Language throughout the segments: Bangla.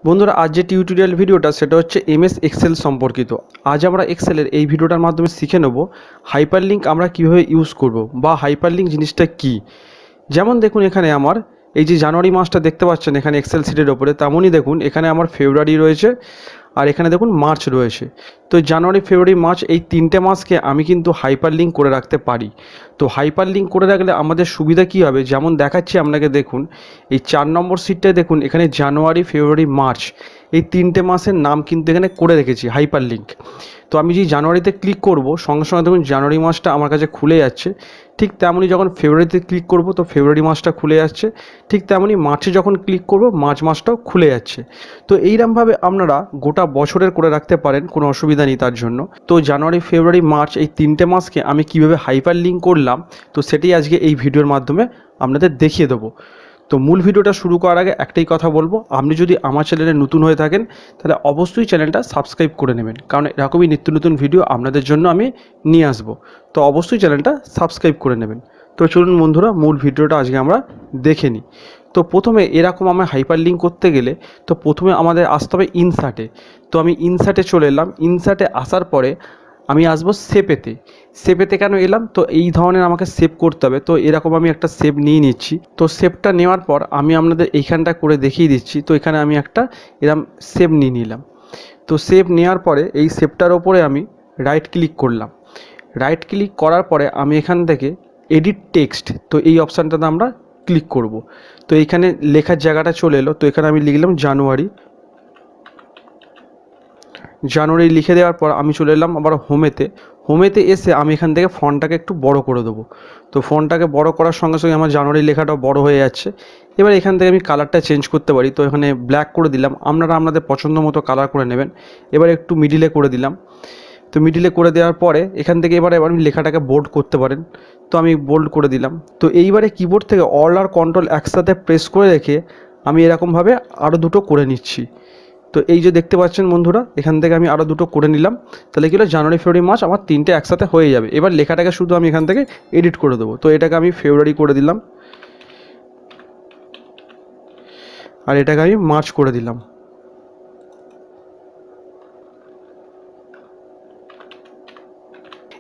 বন্ধুরা আজ যে টিউটোরিয়াল ভিডিওটা সেটা হচ্ছে এমএস এক্সেল সম্পর্কিত। আজ আমরা এক্সেলের এই ভিডিওটার মাধ্যমে শিখে নেব হাইপারলিংক আমরা কিভাবে ইউজ করব বা হাইপারলিংক জিনিসটা কি। যেমন দেখুন এখানে আমার এই যে জানুয়ারি মাসটা দেখতে পাচ্ছেন এখানে এক্সেল শিটের ওপরে, তেমনই দেখুন এখানে আমার ফেব্রুয়ারি রয়েছে আর এখানে দেখুন মার্চ রয়েছে। তো জানুয়ারি ফেব্রুয়ারি মার্চ এই তিনটে মাসকে আমি কিন্তু হাইপারলিংক করে রাখতে পারি। তো হাইপারলিংক করে রাখলে আমাদের সুবিধা কী হবে, যেমন দেখাচ্ছি আপনাকে দেখুন এই 4 নম্বর শিটটায় দেখুন এখানে জানুয়ারি ফেব্রুয়ারি মার্চ এই তিনটে মাসের নাম কিন্তু এখানে করে রেখেছি হাইপারলিংক। তো আমি যে জানুয়ারিতে ক্লিক করব সঙ্গে সঙ্গে দেখুন জানুয়ারি মাসটা আমার কাছে খুলে যাচ্ছে। ঠিক তেমনই যখন ফেব্রুয়ারিতে ক্লিক করব তো ফেব্রুয়ারি মাসটা খুলে যাচ্ছে। ঠিক তেমনই মার্চে যখন ক্লিক করব মার্চ মাসটাও খুলে যাচ্ছে। তো এইরকমভাবে আপনারা গোটা বছরের করে রাখতে পারেন, কোনো অসুবিধা নেই তার জন্য। তো জানুয়ারি ফেব্রুয়ারি মার্চ এই তিনটে মাসকে আমি কিভাবে হাইপারলিংক করলাম তো সেটাই আজকে এই ভিডিওর মাধ্যমে আপনাদের দেখিয়ে দেবো। তো মূল ভিডিওটা শুরু করার আগে একটাই কথা বলবো, আপনি যদি আমার চ্যানেলে নতুন হয়ে থাকেন তাহলে অবশ্যই চ্যানেলটা সাবস্ক্রাইব করে নেবেন, কারণ এরকমই নিত্য নতুন ভিডিও আপনাদের জন্য আমি নিয়ে আসবো। তো অবশ্যই চ্যানেলটা সাবস্ক্রাইব করে নেবেন। তো চলুন বন্ধুরা মূল ভিডিওটা আজকে আমরা দেখে নিই। তো প্রথমে এরকম আমরা হাইপারলিংক করতে গেলে তো প্রথমে আমাদের আসতে হবে ইনসার্টে। তো আমি ইনসার্টে চলে এলাম। ইনসার্টে আসার পরে আমি আসবো শেপেতে। শেপেতে কেন এলাম, তো এই ধরনের আমাকে সেভ করতে হবে। তো এরকম আমি একটা সেভ নিয়ে নিচ্ছি। তো সেভটা নেওয়ার পর আমি আপনাদের এইখানটা করে দেখিয়ে দিচ্ছি। তো এখানে আমি একটা এরকম সেভ নিয়ে নিলাম। তো সেভ নেওয়ার পরে এই সেভটার ওপরে আমি রাইট ক্লিক করলাম। রাইট ক্লিক করার পরে আমি এখান থেকে এডিট টেক্সট, তো এই অপশানটাতে আমরা ক্লিক করব। তো এইখানে লেখার জায়গাটা চলে এলো। তো এখানে আমি লিখলাম জানুয়ারি লিখে দেওয়ার পর আমি চলে এলাম আবার হোমেতে এসে আমি এখান থেকে ফন্টটাকে একটু বড় করে দেবো। তো ফন্টটাকে বড় করার সঙ্গে সঙ্গে আমার জানুয়ারি লেখাটাও বড় হয়ে যাচ্ছে। এবার এখান থেকে আমি কালারটা চেঞ্জ করতে পারি। তো এখানে ব্ল্যাক করে দিলাম, আপনারা আপনাদের পছন্দ মতো কালার করে নেবেন। এবার একটু মিডিলে করে দিলাম। তো মিডিলে করে দেওয়ার পরে এখান থেকে এবার আমি লেখাটাকে বোল্ড করতে পারেন। তো আমি বোল্ড করে দিলাম। তো এইবারে কিবোর্ড থেকে অল আর কন্ট্রোল একসাথে প্রেস করে রেখে আমি এরকমভাবে আরও দুটো করে নিচ্ছি। তো এই যে দেখতে পাচ্ছেন বন্ধুরা এখান থেকে আমি আরও দুটো করে নিলাম। তাহলে কি হলো, জানুয়ারি ফেব্রুয়ারি মার্চ আমার তিনটে একসাথে হয়ে যাবে। এবার লেখাটাকে শুধু আমি এখান থেকে এডিট করে দেবো। তো এটাকে আমি ফেব্রুয়ারি করে দিলাম আর এটাকে আমি মার্চ করে দিলাম।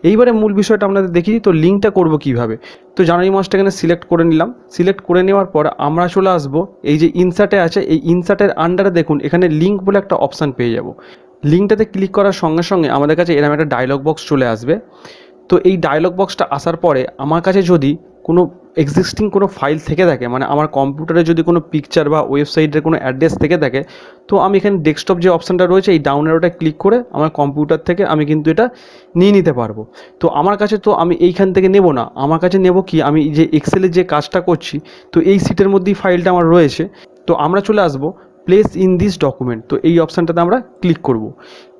এইবারে মূল বিষয়টা আপনাদের দেখিয়ে দিই। তো লিঙ্কটা করবো কীভাবে। তো জানুয়ারি মাসটা এখানে সিলেক্ট করে নিলাম। সিলেক্ট করে নেওয়ার পর আমরা চলে আসবো এই যে ইনসার্টে আছে, এই ইনসার্টের আন্ডারে দেখুন এখানে লিঙ্ক বলে একটা অপশান পেয়ে যাব। লিঙ্কটাতে ক্লিক করার সঙ্গে সঙ্গে আমাদের কাছে এরকম একটা ডায়লগ বক্স চলে আসবে। তো এই ডায়লগ বক্সটা আসার পরে আমার কাছে যদি কোনো এক্সিস্টিং কোনো ফাইল থেকে থাকে, মানে আমার কম্পিউটারে যদি কোনো পিকচার বা ওয়েবসাইটের কোনো অ্যাড্রেস থেকে থাকে, তো আমি এখানে ডেস্কটপ যে অপশানটা রয়েছে এই ডাউন অ্যারোটা ক্লিক করে আমার কম্পিউটার থেকে আমি কিন্তু এটা নিয়ে নিতে পারবো। তো আমার কাছে তো আমি এইখান থেকে নেব না, আমার কাছে নেব কি, আমি যে এক্সেলের যে কাজটা করছি তো এই সিটের মধ্যেই ফাইলটা আমার রয়েছে। তো আমরা চলে আসবো প্লেস ইন দিস ডকুমেন্ট। তো এই অপশানটাতে আমরা ক্লিক করব।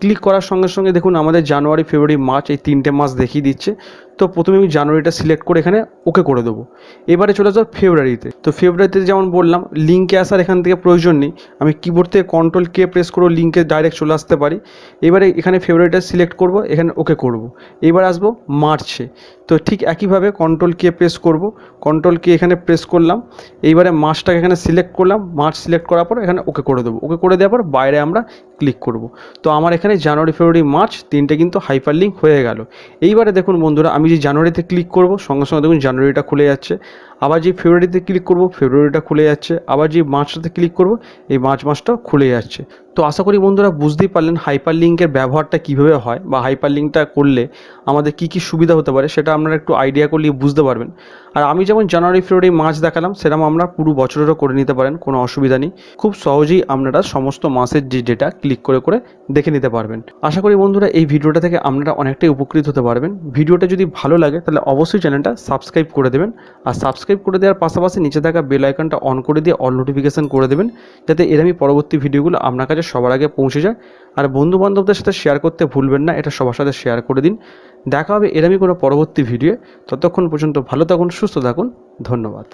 ক্লিক করার সঙ্গে সঙ্গে দেখুন আমাদের জানুয়ারি ফেব্রুয়ারি মার্চ এই তিনটে মাস দেখিয়ে দিচ্ছে। তো প্রথমে আমি জানুয়ারিটা সিলেক্ট করে এখানে ওকে করে দেবো। এবারে চলে যাও ফেব্রুয়ারিতে। তো ফেব্রুয়ারিতে যেমন বললাম লিঙ্কে আসার এখান থেকে প্রয়োজন নেই, আমি কিবোর্ড থেকে কন্ট্রোল কে প্রেস করে লিঙ্কে ডাইরেক্ট চলে আসতে পারি। এবারে এখানে ফেব্রুয়ারিটা সিলেক্ট করব, এখানে ওকে করব। এবার আসবো মার্চে। তো ঠিক একইভাবে কন্ট্রোল কে প্রেস করব, কন্ট্রোল কে এখানে প্রেস করলাম। এইবারে মাসটাকে এখানে সিলেক্ট করলাম, মার্চ সিলেক্ট করার পর এখানে ওকে করে দেবো। ওকে করে দেওয়ার পর বাইরে আমরা ক্লিক করব। তো আমার এখানে জানুয়ারি ফেব্রুয়ারি মার্চ তিনটে কিন্তু হাইপারলিংক হয়ে গেল। এইবারে দেখুন বন্ধুরা আমি যে জানুয়ারিতে ক্লিক করব সঙ্গে সঙ্গে দেখুন জানুয়ারিটা খুলে যাচ্ছে। আবার যে ফেব্রুয়ারিতে ক্লিক করব ফেব্রুয়ারিটা খুলে যাচ্ছে। আবার যে মার্চটাতে ক্লিক করব এই মার্চ মাসটাও খুলে যাচ্ছে। তো আশা করি বন্ধুরা বুঝতেই পারলেন হাইপারলিংকের ব্যবহারটা কীভাবে হয় বা হাইপারলিংকটা করলে আমাদের কী কী সুবিধা হতে পারে সেটা আপনারা একটু আইডিয়া করলে বুঝতে পারবেন। আর আমি যেমন জানুয়ারি ফেব্রুয়ারি মার্চ দেখালাম সেরকম আমরা পুরো বছরেরও করে নিতে পারেন, কোনো অসুবিধা নেই। খুব সহজেই আপনারা সমস্ত মাসের যে ডেটা ক্লিক করে করে দেখে নিতে পারবেন। আশা করি বন্ধুরা এই ভিডিওটা থেকে আপনারা অনেকটাই উপকৃত হতে পারবেন। ভিডিওটা যদি ভালো লাগে তাহলে অবশ্যই চ্যানেলটা সাবস্ক্রাইব করে দেবেন। আর সাবস্ক্রাইব করে দেওয়ার পাশাপাশি নিচে থাকা বেল আইকনটা অন করে দিয়ে অল নোটিফিকেশান করে দেবেন, যাতে এরকমই পরবর্তী ভিডিওগুলো আপনার কাছে সবার আগে পৌঁছে যায়। আর বন্ধু বান্ধবদের সাথে শেয়ার করতে ভুলবেন না, এটা সবার সাথে শেয়ার করে দিন। দেখা হবে এরকমই কোনো পরবর্তী ভিডিও। ততক্ষণ পর্যন্ত ভালো থাকুন, সুস্থ থাকুন, ধন্যবাদ।